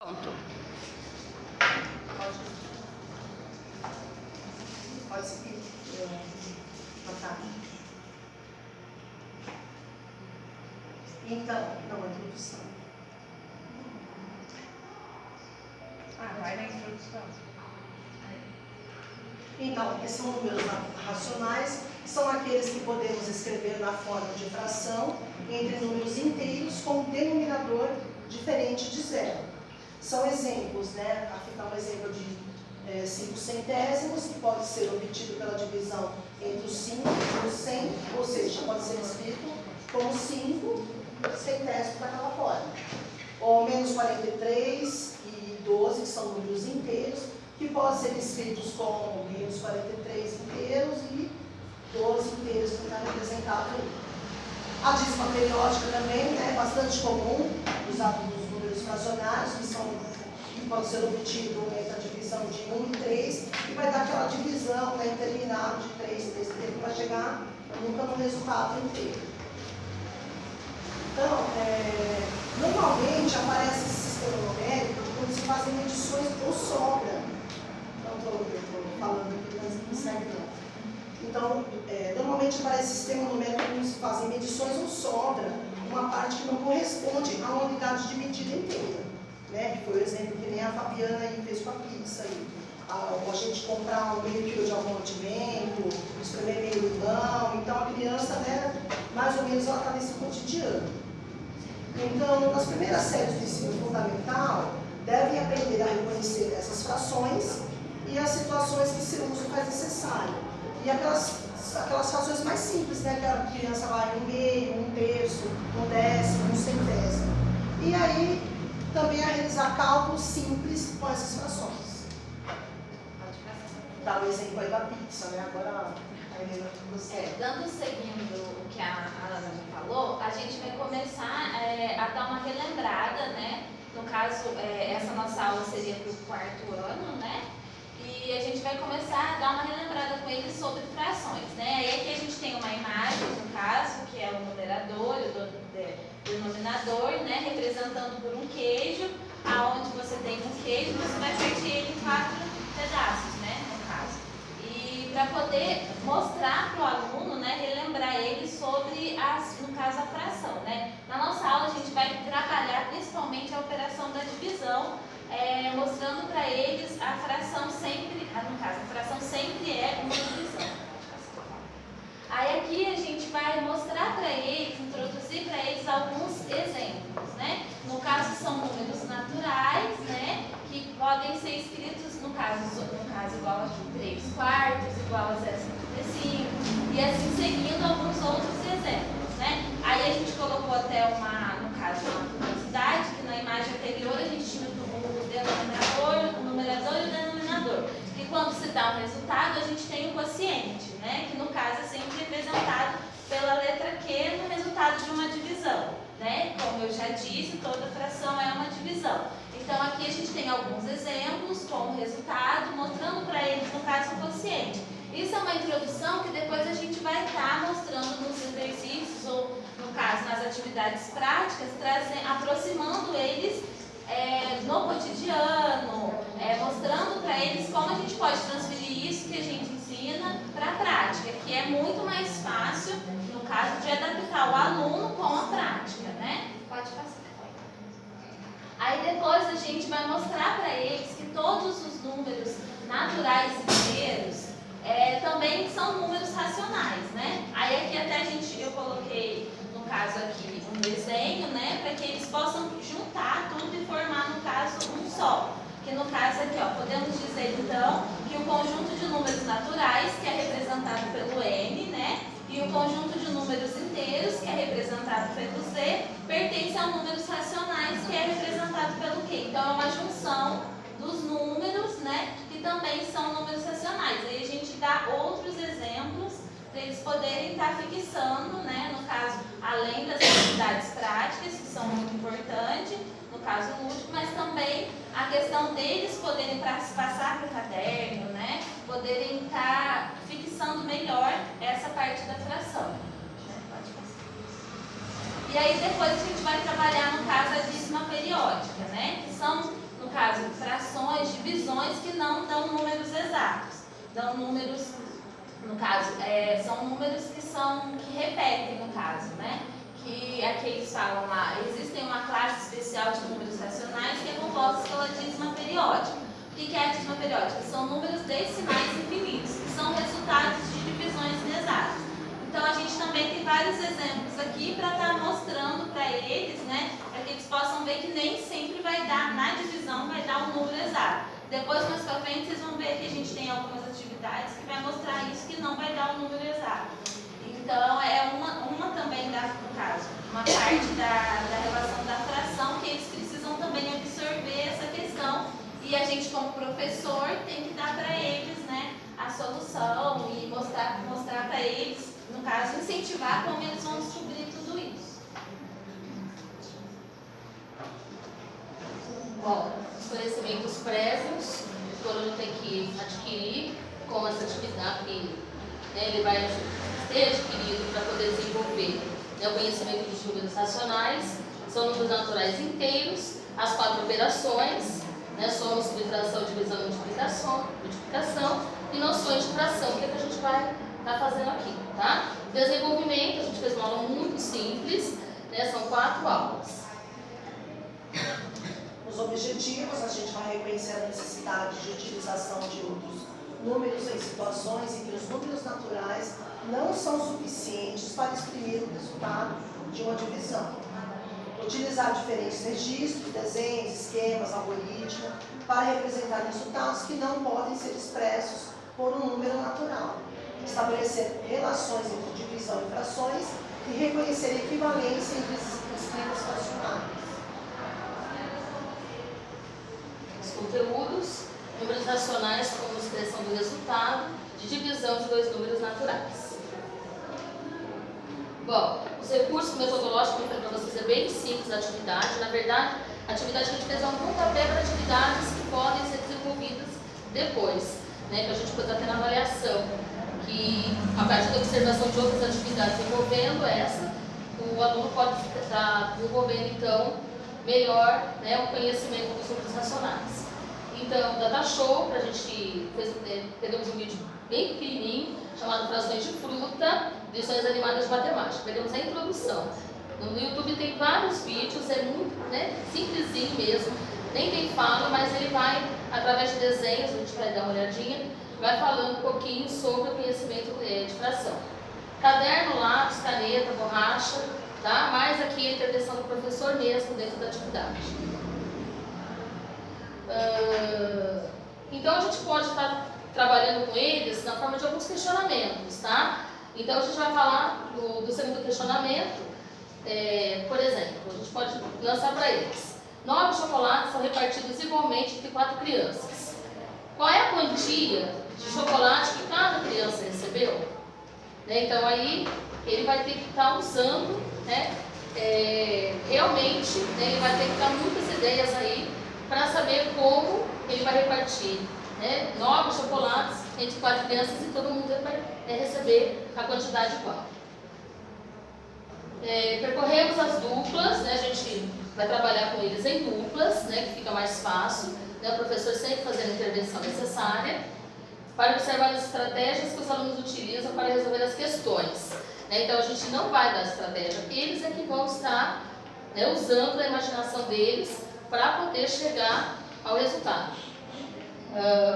Pronto. Pode seguir. Então, não, a introdução. Vai na introdução. Então, esses são números racionais, são aqueles que podemos escrever na forma de fração entre números inteiros com um denominador diferente de zero. São exemplos, né? Aqui está um exemplo de 5 centésimos, que pode ser obtido pela divisão entre os 5 e os 100, ou seja, pode ser escrito como 5 centésimos daquela forma. Ou menos 43 e 12, que são números inteiros, que podem ser escritos como menos 43 inteiros e 12 inteiros que está representado aí. A dízima periódica também é bastante comum, usado nos números fracionários, que pode ser obtido entre a divisão de 1 e 3, e vai dar aquela divisão, né, interminável de 3, que vai chegar nunca no resultado inteiro. Então, normalmente aparece esse sistema numérico quando se fazem medições ou sobra. Não estou falando aqui, mas não serve não. Então, normalmente aparece esse sistema numérico quando se fazem medições ou sobra uma parte que não corresponde a uma unidade de medida inteira. Né? Que foi o exemplo que nem a Fabiana aí fez com a pizza. Ou a gente comprar um meio quilo de algum mantimento, espremer meio limão. Então, a criança, né, mais ou menos, ela está nesse cotidiano. Então, nas primeiras séries do ensino fundamental, devem aprender a reconhecer essas frações e as situações que seu uso faz necessário. E aquelas frações mais simples, né, que a criança vai um meio, um terço, um décimo, um centésimo. E aí, também a realizar cálculos simples com essas frações. Dá o exemplo aí da pizza, né? Agora a Helena você. Dando seguindo o que a Ana me falou, a gente vai começar a dar uma relembrada, né? No caso, essa nossa aula seria para o 4º ano, né? E a gente vai começar a dar uma relembrada com eles sobre frações, né? E aqui a gente tem uma imagem, no caso, que é o numerador, o denominador, né? Representando por um queijo, aonde você tem um queijo, você vai partir ele em 4 pedaços, né? No caso. E para poder mostrar para o aluno, né? Relembrar ele sobre, no caso, a fração, né? Na nossa aula a gente vai trabalhar principalmente a operação da divisão, mostrando para eles a fração sempre, no caso, a fração sempre é uma divisão. Aí aqui a gente vai mostrar para eles, introduzir para eles alguns exemplos, né? No caso são números naturais, né? Que podem ser escritos, no caso igual a 3/4, igual a 0,55, e assim seguindo alguns outros exemplos, né? Aí a gente colocou até no caso, uma curiosidade, que na imagem anterior a gente tinha o denominador, o numerador e o denominador. Que quando se dá um resultado, a gente tem o quociente, né? Que no caso é sempre representado pela letra Q no resultado de uma divisão, né? Como eu já disse, toda fração é uma divisão. Então aqui a gente tem alguns exemplos como resultado, mostrando para eles, no caso, o quociente. Isso é uma introdução que depois a gente vai estar mostrando nos exercícios ou, no caso, nas atividades práticas, aproximando eles no cotidiano, mostrando para eles como a gente pode transferir isso que a gente ensina para a prática, que é muito mais fácil, no caso, de adaptar o aluno com a prática, né? Pode passar. Aí depois a gente vai mostrar para eles que todos os números naturais inteiros também são números racionais, né? Aí aqui até eu coloquei, no caso aqui, um desenho, né? Para que eles possam juntar tudo e formar, no caso, um só. Que no caso aqui, ó, podemos dizer então que o conjunto de números naturais, que é representado pelo N, né? E o conjunto de números inteiros, que é representado pelo Z, pertence a números racionais, que é representado pelo Q. Então é uma junção dos números, né? Que também são números racionais. Aí a gente dá outros exemplos para eles poderem estar fixando, né? No caso, além das atividades práticas, que são muito importantes, no caso lúdico, mas também a questão deles poderem passar para o caderno, né? Poderem estar fixando melhor essa parte da fração. E aí depois a gente vai trabalhar, no caso, a dízima periódica, né? Que são, no dão números exatos. Dão números, no caso, são números que repetem, no caso, né? Que aqui eles falam lá, existem uma classe especial de números racionais que é composta pela dízima periódica. O que é a dízima periódica? São números decimais infinitos, que são resultados de divisões inexatas. Então a gente também tem vários exemplos aqui para estar mostrando para eles, né? Para que eles possam ver que nem sempre vai dar, na divisão, vai dar um número exato. Depois, mais para frente, vocês vão ver que a gente tem algumas atividades que vai mostrar isso, que não vai dar um número exato. Então, é uma também, no caso, uma parte da relação da fração que eles precisam também absorver essa questão. E a gente, como professor, tem que dar para eles, né, a solução e mostrar para eles, no caso, incentivar como eles vão descobrir tudo isso. Bom, os conhecimentos prévios que o aluno tem que adquirir com essa atividade que ele vai ter adquirido para poder desenvolver o conhecimento dos números racionais, são números naturais inteiros, as 4 operações, soma, subtração, divisão e multiplicação e noções de fração, que é o que a gente vai estar fazendo aqui, tá? Desenvolvimento, a gente fez uma aula muito simples, são 4 aulas. Os objetivos, a gente vai reconhecer a necessidade de utilização de outros números em situações em que os números naturais não são suficientes para exprimir o resultado de uma divisão. Utilizar diferentes registros, desenhos, esquemas, algoritmos, para representar resultados que não podem ser expressos por um número natural. Estabelecer relações entre divisão e frações e reconhecer equivalência entre as escritas fracionárias. Os conteúdos, números racionais como expressão do resultado de divisão de 2 números naturais. Bom, os recursos metodológicos que eu falei para vocês é bem simples a atividade. Na verdade, a atividade que a gente fez é um pontapé para atividades que podem ser desenvolvidas depois, que a gente pode até na avaliação, que a partir da observação de outras atividades envolvendo essa, o aluno pode estar desenvolvendo então melhor o conhecimento dos números racionais. Então, Data Show, a gente pegamos um vídeo bem pequenininho, chamado Frações de Fruta, lições animadas de matemática. Pegamos a introdução. No YouTube tem vários vídeos, é muito simplesinho mesmo, nem tem fala, mas ele vai, através de desenhos, a gente vai dar uma olhadinha, vai falando um pouquinho sobre o conhecimento de fração. Caderno, lápis, caneta, borracha, tá? Mais aqui a intervenção do professor mesmo dentro da atividade. Então a gente pode estar trabalhando com eles na forma de alguns questionamentos, tá? Então a gente vai falar do segundo questionamento, por exemplo, a gente pode lançar para eles. 9 chocolates são repartidos igualmente entre 4 crianças. Qual é a quantia de chocolate que cada criança recebeu? Então aí ele vai ter que estar usando, realmente, ele vai ter que dar muitas ideias aí para saber como ele vai repartir 9 chocolates entre 4 crianças e todo mundo vai receber a quantidade igual. Percorremos as duplas, a gente vai trabalhar com eles em duplas, que fica mais fácil, o professor sempre fazendo a intervenção necessária, para observar as estratégias que os alunos utilizam para resolver as questões. Então a gente não vai dar estratégia, eles é que vão estar usando a imaginação deles para poder chegar ao resultado.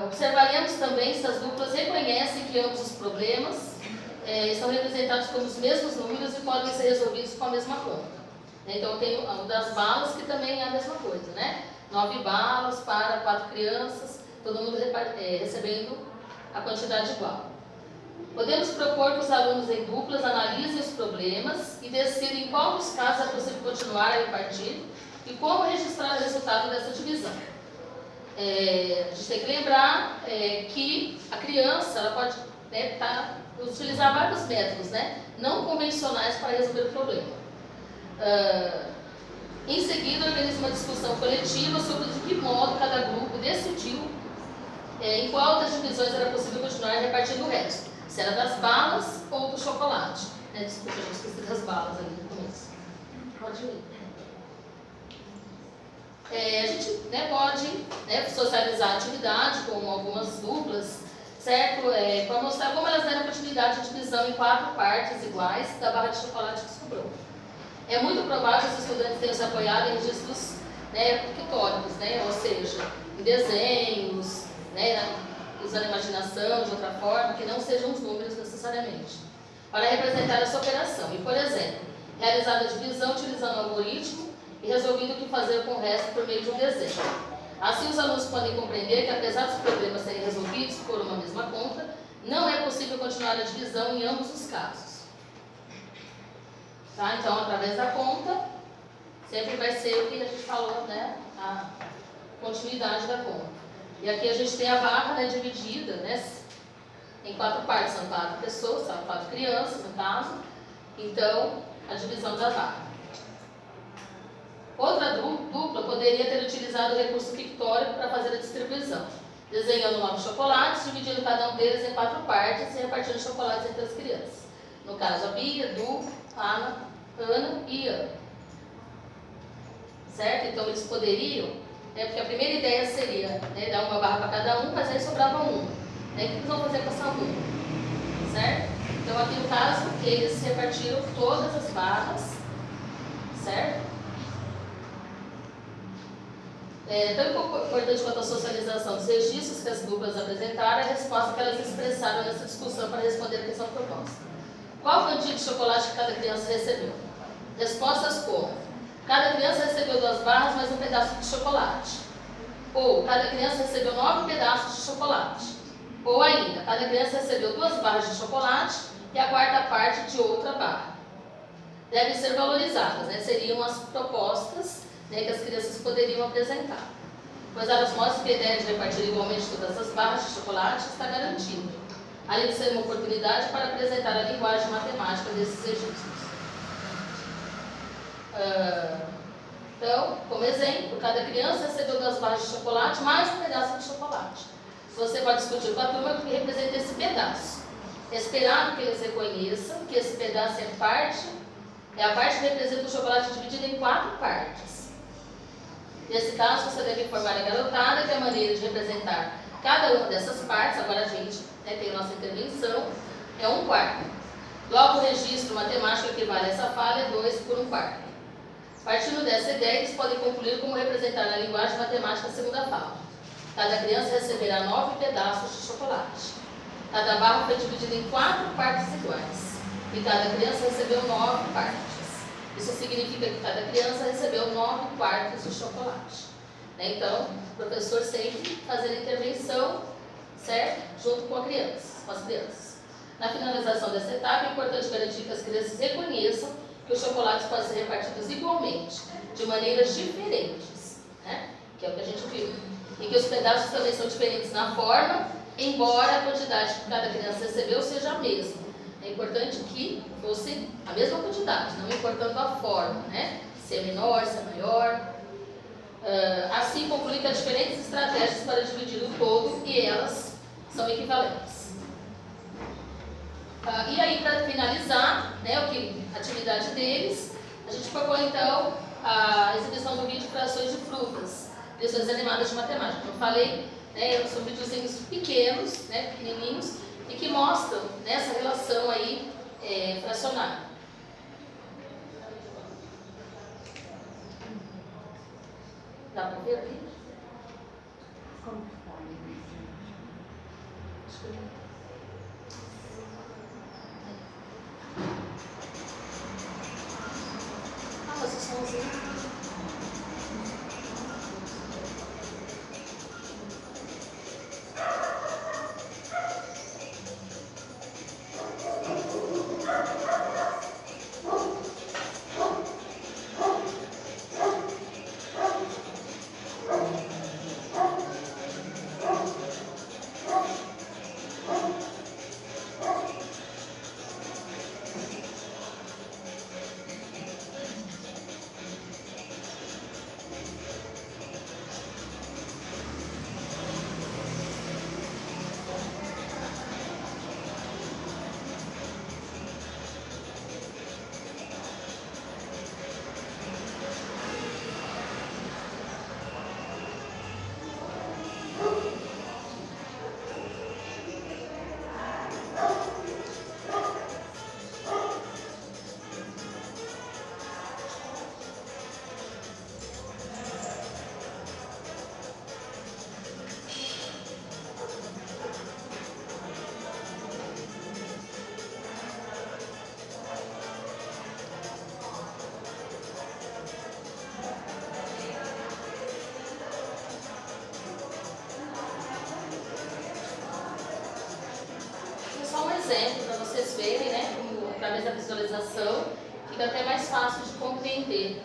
Observaremos também se as duplas reconhecem que ambos os problemas estão representados pelos mesmos números e podem ser resolvidos com a mesma conta. Então tem o das balas, que também é a mesma coisa, 9 balas para 4 crianças, todo mundo recebendo a quantidade igual. Podemos propor que os alunos em duplas analisem os problemas e decidam em qual dos casos é possível continuar a repartir e como registrar o resultado dessa divisão. A gente tem que lembrar que a criança ela pode utilizar vários métodos não convencionais para resolver o problema. Em seguida, organiza uma discussão coletiva sobre de que modo cada grupo decidiu em qual das divisões era possível continuar repartindo o resto. Se era das balas ou do chocolate. Desculpa, eu esqueci das balas ali no começo. Pode ir. A gente pode socializar a atividade com algumas duplas, certo? Para mostrar como elas deram continuidade à divisão em 4 partes iguais da barra de chocolate que sobrou. É muito provável que os estudantes tenham se apoiado em registros, né, pictóricos, né, ou seja, em desenhos, né, usando a imaginação de outra forma, que não sejam os números necessariamente, para representar essa operação. E, por exemplo, realizar a divisão utilizando o algoritmo e resolvendo o que fazer com o resto por meio de um desenho. Assim, os alunos podem compreender que, apesar dos problemas serem resolvidos por uma mesma conta, não é possível continuar a divisão em ambos os casos. Tá? Então, através da conta, sempre vai ser o que a gente falou, né? A continuidade da conta. E aqui a gente tem a barra, né, dividida, né, em 4 partes. São 4 pessoas, são 4 crianças, no caso. Então, a divisão da barra. Outra dupla poderia ter utilizado o recurso pictórico para fazer a distribuição, desenhando 9 chocolates, dividindo cada um deles em 4 partes e repartindo os chocolates entre as crianças. No caso, a Bia, Edu, Ana e Ian. Certo? Então, eles poderiam, né, porque a primeira ideia seria, né, dar uma barra para cada um, mas aí sobrava uma. Né? O que eles vão fazer com essa uma? Certo? Então, aqui no caso, eles repartiram todas as barras, certo? Tão importante quanto a socialização dos registros que as duplas apresentaram, a resposta que elas expressaram nessa discussão para responder a questão proposta. Qual a quantia de chocolate que cada criança recebeu? Respostas como: cada criança recebeu 2 barras mais um pedaço de chocolate. Ou, cada criança recebeu 9 pedaços de chocolate. Ou ainda, cada criança recebeu 2 barras de chocolate e a 4ª parte de outra barra. Devem ser valorizadas, né? Seriam as propostas, né, que as crianças poderiam apresentar, pois elas mostram que a ideia de repartir igualmente todas as barras de chocolate está garantida, além de ser uma oportunidade para apresentar a linguagem matemática desses registros. Então, como exemplo, cada criança recebeu 2 barras de chocolate mais um pedaço de chocolate. Você pode discutir com a turma o que representa esse pedaço. É esperado que eles reconheçam que esse pedaço é a parte que representa o chocolate dividido em 4 partes. Nesse caso, você deve informar a garotada que a maneira de representar cada uma dessas partes, agora a gente, né, tem a nossa intervenção, é 1/4. Logo, o registro matemático equivale a essa falha, 2 por 1/4. Partindo dessa ideia, eles podem concluir como representar na linguagem matemática a segunda fala. Cada criança receberá 9 pedaços de chocolate. Cada barra foi dividida em 4 partes iguais. E cada criança recebeu 9 partes. Isso significa que cada criança recebeu 9 quartos de chocolate. Né? Então, o professor sempre fazendo intervenção, certo? Junto com as crianças. Na finalização dessa etapa, é importante garantir que as crianças reconheçam que os chocolates podem ser repartidos igualmente, de maneiras diferentes, né? Que é o que a gente viu. E que os pedaços também são diferentes na forma, embora a quantidade que cada criança recebeu seja a mesma. É importante que fosse a mesma quantidade, não importando a forma, né? Se é menor, se é maior. Assim, conclui que há diferentes estratégias para dividir o todo e elas são equivalentes. E aí, para finalizar, né, a atividade deles, a gente propõe então a exibição do vídeo Frações de Frutas, lições animadas de matemática. Como eu falei, né, são videozinhos pequenos, né, pequenininhos, e que mostram, né, essa relação aí fracionária. Dá para ver aqui? Como que tá? Acho que mas esse somzinho. exemplo para vocês verem, né, através da visualização, fica até mais fácil de compreender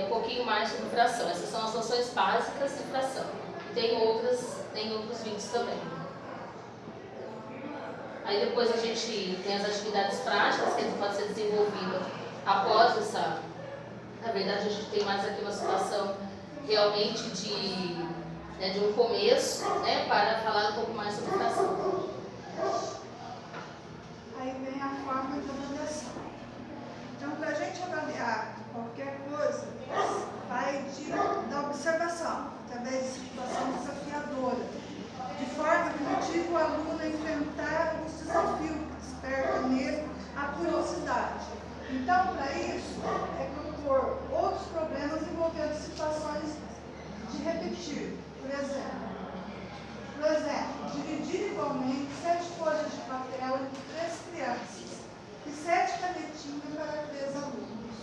um pouquinho mais sobre fração. Essas são as noções básicas de fração. E tem outros vídeos também. Aí depois a gente tem as atividades práticas que pode ser desenvolvida após essa. Na verdade, a gente tem mais aqui uma situação realmente de um começo, né, para falar um pouco mais sobre fração. Aí vem a forma de avaliação. Então, para a gente avaliar qualquer coisa, vai da observação, através de situação desafiadora, de forma que motive o aluno a enfrentar os desafios que despertam nele a curiosidade. Então, para isso, é propor outros problemas envolvendo situações de repetir. Por exemplo, dividir igualmente 7 folhas de papel entre 3 crianças e 7 canetinhas para 3 alunos.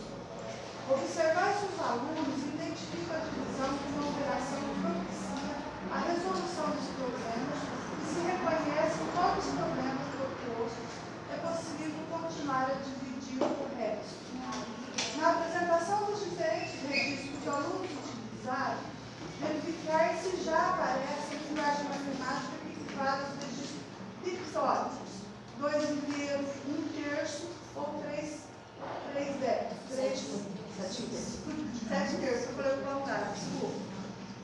Observar se os alunos identificam a divisão como uma operação que propicia a resolução dos problemas e se reconhecem qual dos problemas propostos é possível continuar a dividir o resto. Na apresentação dos diferentes registros que os alunos utilizaram, verificar se já aparece em linguagem matemática equiparados os registros pictórios, 2 inteiros, 1/3 ou 3 décimos. 7 terços, eu falei o contrário, desculpa.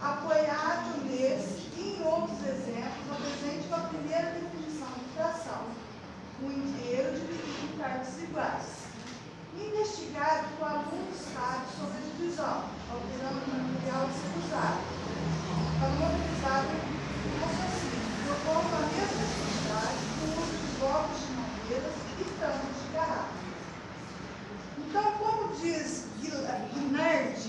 Apoiado nesse e em outros exemplos, apresente a primeira definição de fração, o inteiro dividido em partes iguais. Investigar o que o aluno sabe sobre a divisão, alterando o material a ser usado, para mobilizar o raciocínio, propondo a mesma atividade com o uso de blocos de madeiras e tampos de garrafa. Então, como diz Guinard,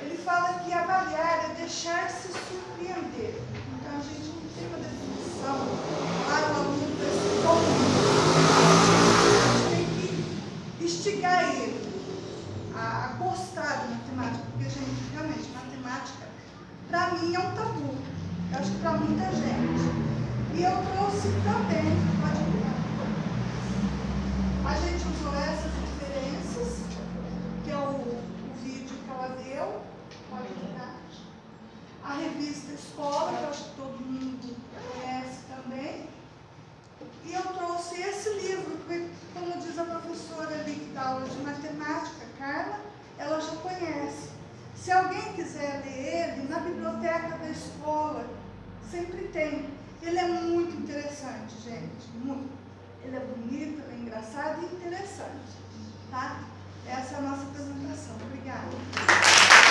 ele fala que avaliar é deixar-se surpreender. Então, a gente não tem uma definição para o aluno desse ponto. A gente tem que instigar ele a gostar de matemática, porque, gente, realmente, matemática, para mim, é um tabu. Eu acho que para muita gente. E eu trouxe também, pode virar. A gente usou essas diferenças, que é o vídeo que ela deu, pode virar. A revista Escola, que eu acho que todo mundo conhece também. E eu trouxe esse livro, que, como diz a professora ali que dá aula de matemática, Carla, ela já conhece. Se alguém quiser ler ele, na biblioteca da escola, sempre tem. Ele é muito interessante, gente, muito. Ele é bonito, ele é engraçado e interessante, tá? Essa é a nossa apresentação. Obrigada.